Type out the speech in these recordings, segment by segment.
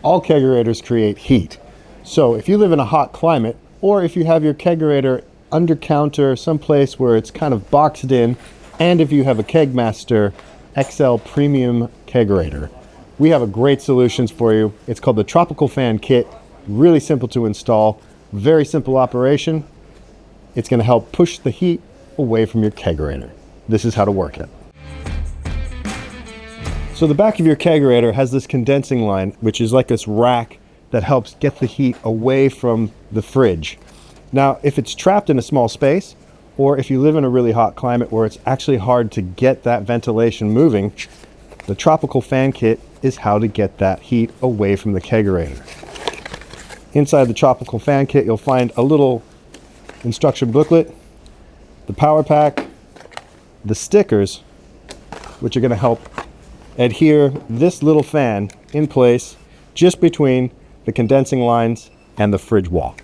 All kegerators create heat. So if you live in a hot climate, or if you have your kegerator under counter someplace where it's kind of boxed in, and if you have a KegMaster XL Premium Kegerator, we have a great solutions for you. It's called the Tropical Fan Kit. Really simple to install, very simple operation. It's going to help push the heat away from your kegerator. This is how to work it. So the back of your kegerator has this condensing line, which is like this rack that helps get the heat away from the fridge. Now, if it's trapped in a small space, or if you live in a really hot climate where it's actually hard to get that ventilation moving, the Tropical Fan Kit is how to get that heat away from the kegerator. Inside the Tropical Fan Kit, you'll find a little instruction booklet, the power pack, the stickers, which are going to help adhere this little fan in place just between the condensing lines and the fridge wall.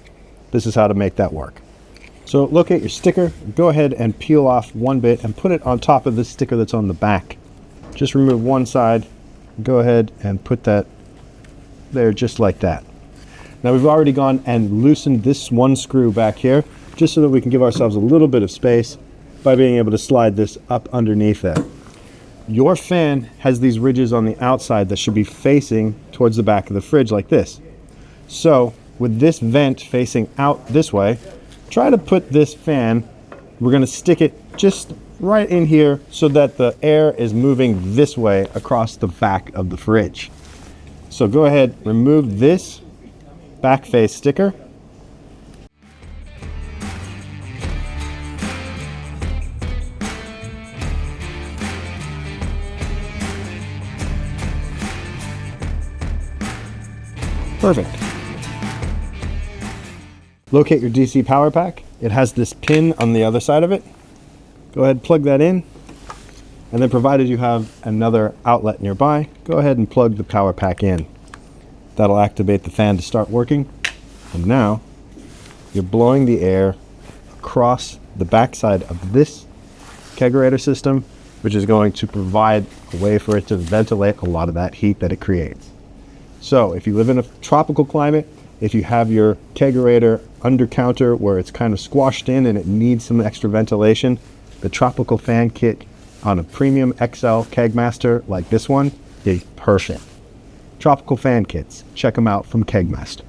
This is how to make that work. So locate your sticker, go ahead and peel off one bit and put it on top of this sticker that's on the back. Just remove one side, go ahead and put that there just like that. Now we've already gone and loosened this one screw back here just so that we can give ourselves a little bit of space by being able to slide this up underneath that. Your fan has these ridges on the outside that should be facing towards the back of the fridge like this. So with this vent facing out this way, try to put this fan, we're going to stick it just right in here so that the air is moving this way across the back of the fridge. So go ahead, remove this back face sticker. Perfect. Locate your DC power pack. It has this pin on the other side of it. Go ahead, plug that in. And then provided you have another outlet nearby, go ahead and plug the power pack in. That'll activate the fan to start working. And now you're blowing the air across the backside of this kegerator system, which is going to provide a way for it to ventilate a lot of that heat that it creates. So if you live in a tropical climate, if you have your kegerator under counter where it's kind of squashed in and it needs some extra ventilation, the Tropical Fan Kit on a Premium XL KegMaster like this one is perfect. Tropical Fan Kits, check them out from KegMaster.